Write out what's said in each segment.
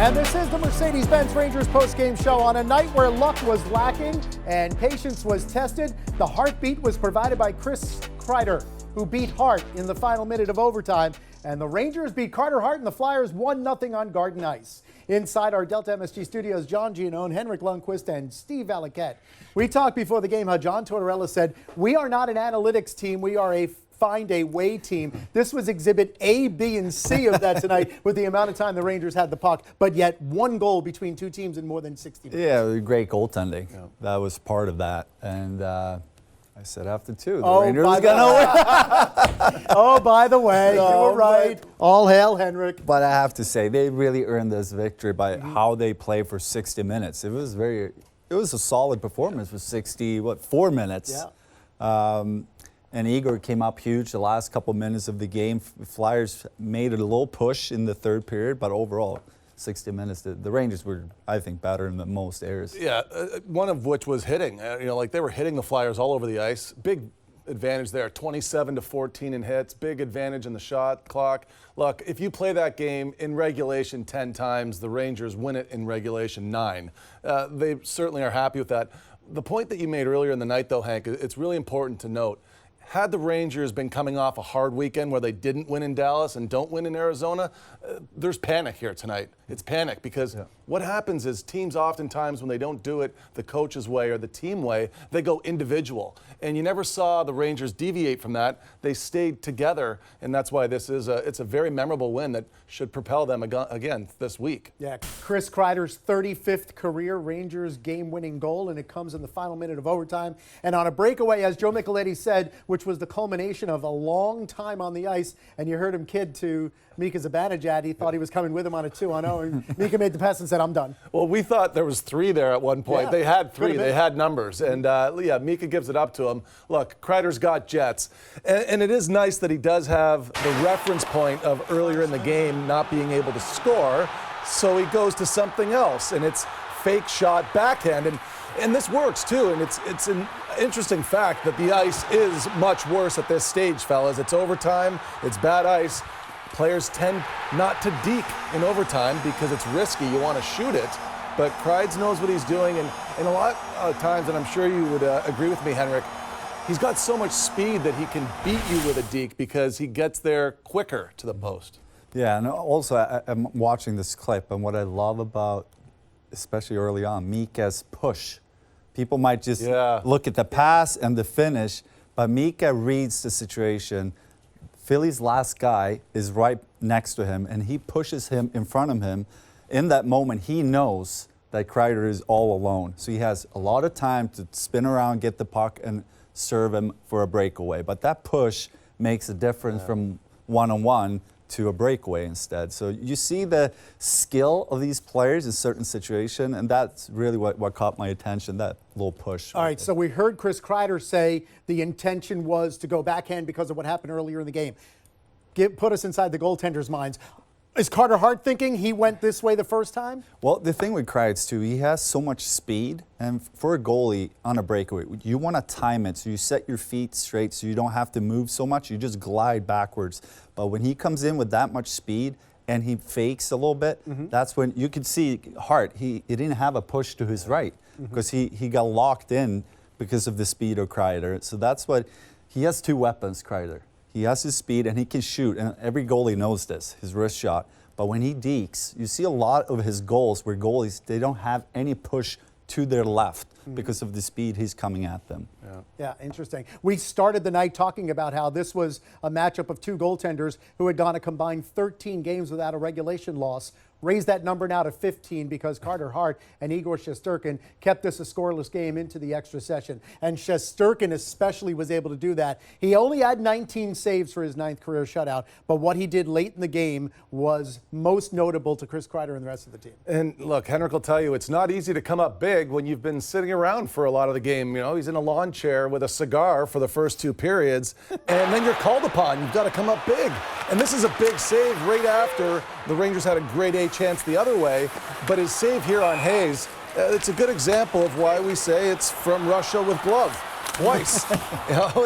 And this is the Mercedes-Benz Rangers postgame show on a night where luck was lacking and patience was tested. The heartbeat was provided by Chris Kreider, who beat Hart in the final minute of overtime. And the Rangers beat Carter Hart and the Flyers 1-0 on Garden Ice. Inside our Delta MSG studios, John Giannone, Henrik Lundqvist, and Steve Valiquette. We talked before the game how John Tortorella said, "We are not an analytics team, we are a find a way team." This was exhibit A, B, and C of that tonight with the amount of time the Rangers had the puck, but yet one goal between two teams in more than 60 minutes. Yeah, great goaltending. Yeah. That was part of that. And I said after two, the Rangers was going to win. Oh, by the way, you were right. All hail, Henrik. But I have to say, they really earned this victory by how they played for 60 minutes. It was a solid performance for 4 minutes. Yeah. And Igor came up huge the last couple minutes of the game. Flyers made a little push in the third period, but overall, 60 minutes, the Rangers were, I think, better in most areas. Yeah, one of which was hitting. Like they were hitting the Flyers all over the ice. Big advantage there, 27-14 in hits. Big advantage in the shot clock. Look, if you play that game in regulation 10 times, the Rangers win it in regulation 9. They certainly are happy with that. The point that you made earlier in the night, though, Hank, it's really important to note. Had the Rangers been coming off a hard weekend where they didn't win in Dallas and don't win in Arizona, there's panic here tonight. It's panic because what happens is teams oftentimes when they don't do it the coach's way or the team way, they go individual. And you never saw the Rangers deviate from that. They stayed together, and that's why it's a very memorable win that should propel them again this week. Yeah, Chris Kreider's 35th career Rangers game-winning goal, and it comes in the final minute of overtime. And on a breakaway, as Joe Micheletti said, which was the culmination of a long time on the ice, and you heard him kid to Mika Zibanejad. He thought he was coming with him on a 2-on-0, and Mika made the pass and said, "I'm done." Well, we thought there was 3 there at one point. Yeah, they had 3. They had numbers. And, Mika gives it up to him. Look, Kreider's got jets. And it is nice that he does have the reference point of earlier in the game not being able to score, so he goes to something else, and it's fake shot backhand. And this works, too, and it's an interesting fact that the ice is much worse at this stage, fellas. It's overtime. It's bad ice. Players tend not to deke in overtime because it's risky. You want to shoot it. But Kreider knows what he's doing, and a lot of times, and I'm sure you would agree with me, Henrik, he's got so much speed that he can beat you with a deke because he gets there quicker to the post. Yeah, and also I'm watching this clip, and what I love about, especially early on, Mika's push. People might just look at the pass and the finish, but Mika reads the situation. Philly's last guy is right next to him, and he pushes him in front of him. In that moment, he knows that Kreider is all alone. So he has a lot of time to spin around, get the puck, and serve him for a breakaway. But that push makes a difference from one-on-one to a breakaway instead. So you see the skill of these players in certain situations, and that's really what caught my attention, that little push. All right, so we heard Chris Kreider say the intention was to go backhand because of what happened earlier in the game. Put us inside the goaltender's minds. Is Carter Hart thinking he went this way the first time? Well, the thing with Kreider, too, he has so much speed. And for a goalie on a breakaway, you want to time it so you set your feet straight so you don't have to move so much. You just glide backwards. But when he comes in with that much speed and he fakes a little bit, that's when you can see Hart. He didn't have a push to his right because he got locked in because of the speed of Kreider. So that's what he has. 2 weapons, Kreider. He has his speed, and he can shoot, and every goalie knows this, his wrist shot. But when he dekes, you see a lot of his goals where goalies, they don't have any push to their left because of the speed he's coming at them. Yeah, interesting. We started the night talking about how this was a matchup of 2 goaltenders who had gone a combined 13 games without a regulation loss. Raised that number now to 15 because Carter Hart and Igor Shesterkin kept this a scoreless game into the extra session. And Shesterkin especially was able to do that. He only had 19 saves for his 9th career shutout, but what he did late in the game was most notable to Chris Kreider and the rest of the team. And look, Henrik will tell you, it's not easy to come up big when you've been sitting around for a lot of the game. You know, he's in a lawn chair with a cigar for the first 2 periods, and then you're called upon. You've got to come up big. And this is a big save right after the Rangers had a grade A chance the other way, but his save here on Hayes, it's a good example of why we say it's from Russia with glove. twice.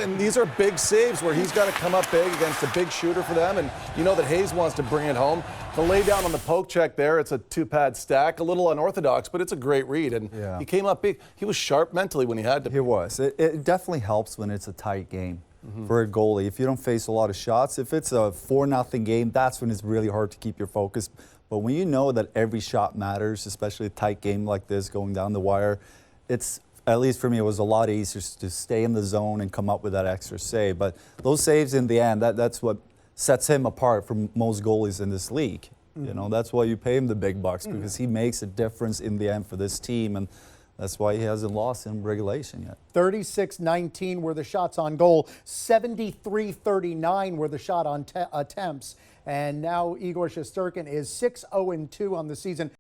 And these are big saves where he's got to come up big against a big shooter for them. And you know that Hayes wants to bring it home. The lay down on the poke check there, it's a 2-pad stack, a little unorthodox, but it's a great read. And he came up big. He was sharp mentally when he had to. He was. It definitely helps when it's a tight game for a goalie. If you don't face a lot of shots, if it's a 4-0 game, that's when it's really hard to keep your focus. But when you know that every shot matters, especially a tight game like this going down the wire, it's, at least for me, it was a lot easier to stay in the zone and come up with that extra save. But those saves in the end, that's what sets him apart from most goalies in this league. You know, that's why you pay him the big bucks, because he makes a difference in the end for this team, and that's why he hasn't lost in regulation yet. 36-19 were the shots on goal. 73-39 were the shot on attempts. And now Igor Shesterkin is 6-0-2 on the season.